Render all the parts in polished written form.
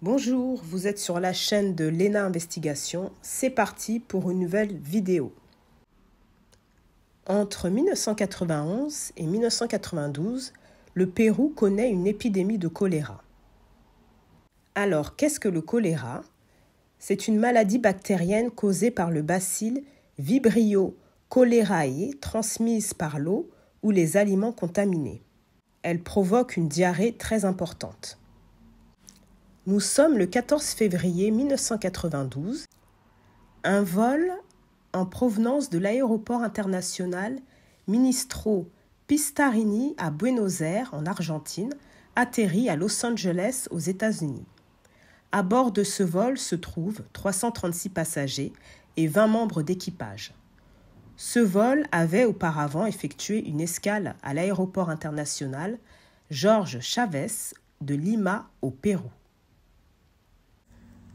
Bonjour, vous êtes sur la chaîne de Léna Investigation. C'est parti pour une nouvelle vidéo. Entre 1991 et 1992, le Pérou connaît une épidémie de choléra. Alors, qu'est-ce que le choléra? C'est une maladie bactérienne causée par le bacille Vibrio cholerae transmise par l'eau ou les aliments contaminés. Elle provoque une diarrhée très importante. Nous sommes le 14 février 1992. Un vol en provenance de l'aéroport international Ministro Pistarini à Buenos Aires, en Argentine, atterrit à Los Angeles, aux États-Unis. À bord de ce vol se trouvent 336 passagers et 20 membres d'équipage. Ce vol avait auparavant effectué une escale à l'aéroport international Jorge Chávez de Lima, au Pérou.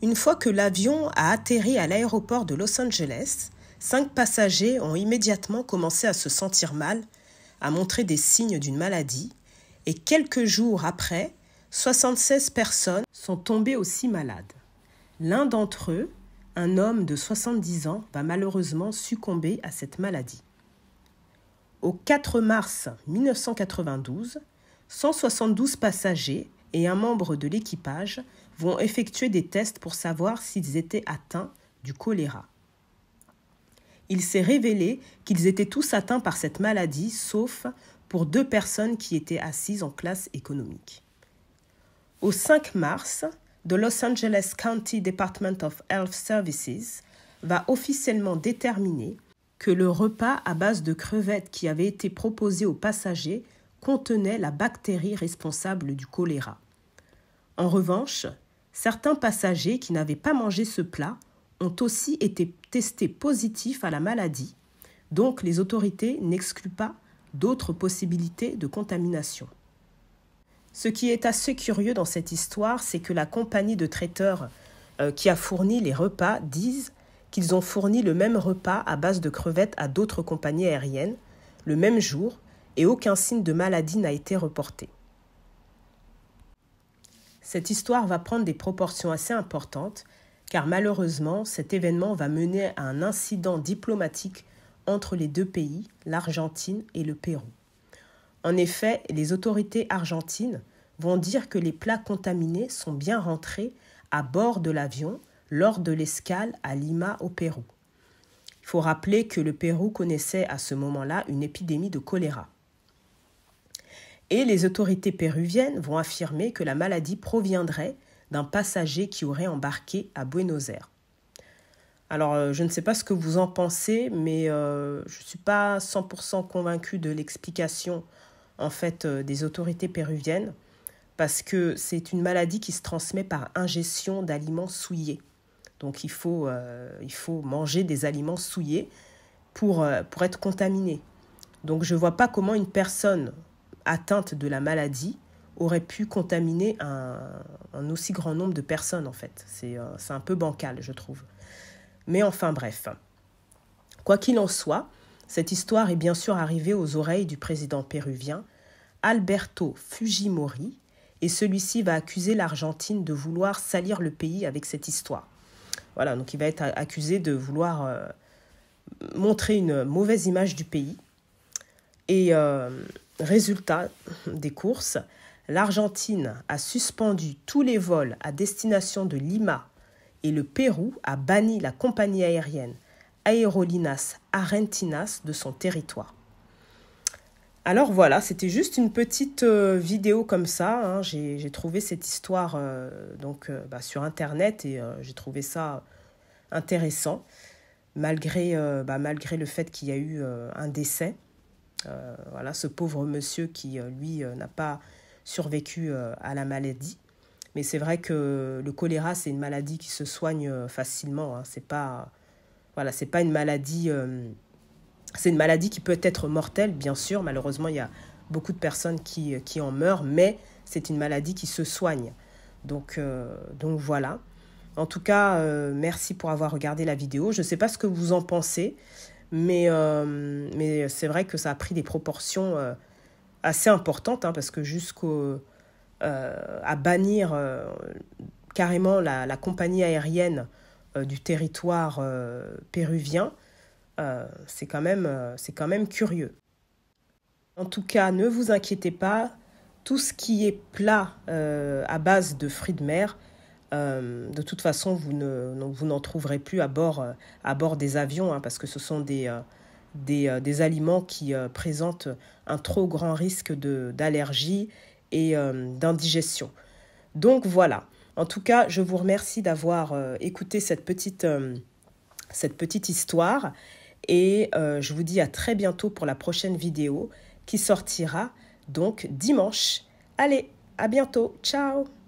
Une fois que l'avion a atterri à l'aéroport de Los Angeles, 5 passagers ont immédiatement commencé à se sentir mal, à montrer des signes d'une maladie, et quelques jours après, 76 personnes sont tombées aussi malades. L'un d'entre eux, un homme de 70 ans, va malheureusement succomber à cette maladie. Au 4 mars 1992, 172 passagers et un membre de l'équipage vont effectuer des tests pour savoir s'ils étaient atteints du choléra. Il s'est révélé qu'ils étaient tous atteints par cette maladie, sauf pour 2 personnes qui étaient assises en classe économique. Au 5 mars, the Los Angeles County Department of Health Services va officiellement déterminer que le repas à base de crevettes qui avait été proposé aux passagers contenait la bactérie responsable du choléra. En revanche, certains passagers qui n'avaient pas mangé ce plat ont aussi été testés positifs à la maladie, donc les autorités n'excluent pas d'autres possibilités de contamination. Ce qui est assez curieux dans cette histoire, c'est que la compagnie de traiteurs qui a fourni les repas disent qu'ils ont fourni le même repas à base de crevettes à d'autres compagnies aériennes le même jour et aucun signe de maladie n'a été reporté. Cette histoire va prendre des proportions assez importantes car malheureusement, cet événement va mener à un incident diplomatique entre les 2 pays, l'Argentine et le Pérou. En effet, les autorités argentines vont dire que les plats contaminés sont bien rentrés à bord de l'avion lors de l'escale à Lima, au Pérou. Il faut rappeler que le Pérou connaissait à ce moment-là une épidémie de choléra. Et les autorités péruviennes vont affirmer que la maladie proviendrait d'un passager qui aurait embarqué à Buenos Aires. Alors, je ne sais pas ce que vous en pensez, mais je ne suis pas 100% convaincue de l'explication en fait, des autorités péruviennes, parce que c'est une maladie qui se transmet par ingestion d'aliments souillés. Donc, il faut manger des aliments souillés pour être contaminé. Donc, je ne vois pas comment une personne atteinte de la maladie aurait pu contaminer un aussi grand nombre de personnes, en fait. C'est un peu bancal, je trouve. Mais enfin, bref. Quoi qu'il en soit, cette histoire est bien sûr arrivée aux oreilles du président péruvien Alberto Fujimori et celui-ci va accuser l'Argentine de vouloir salir le pays avec cette histoire. Voilà, donc il va être accusé de vouloir montrer une mauvaise image du pays. Et résultat des courses, l'Argentine a suspendu tous les vols à destination de Lima et le Pérou a banni la compagnie aérienne Aerolíneas Argentinas de son territoire. Alors voilà, c'était juste une petite vidéo comme ça. Hein. J'ai trouvé cette histoire sur Internet et j'ai trouvé ça intéressant, malgré le fait qu'il y a eu un décès. Voilà, ce pauvre monsieur qui, lui, n'a pas survécu à la maladie. Mais c'est vrai que le choléra, c'est une maladie qui se soigne facilement. Hein. C'est pas une maladie... c'est une maladie qui peut être mortelle, bien sûr. Malheureusement, il y a beaucoup de personnes qui en meurent, mais c'est une maladie qui se soigne. Donc voilà. En tout cas, merci pour avoir regardé la vidéo. Je ne sais pas ce que vous en pensez, mais c'est vrai que ça a pris des proportions assez importantes, hein, parce que à bannir carrément la compagnie aérienne du territoire péruvien, c'est quand même curieux. En tout cas, ne vous inquiétez pas, tout ce qui est plat à base de fruits de mer, de toute façon, vous n'en trouverez plus à bord des avions, hein, parce que ce sont des aliments qui présentent un trop grand risque d'allergie et d'indigestion. Donc voilà. En tout cas, je vous remercie d'avoir écouté cette petite histoire et je vous dis à très bientôt pour la prochaine vidéo qui sortira donc dimanche. Allez, à bientôt. Ciao!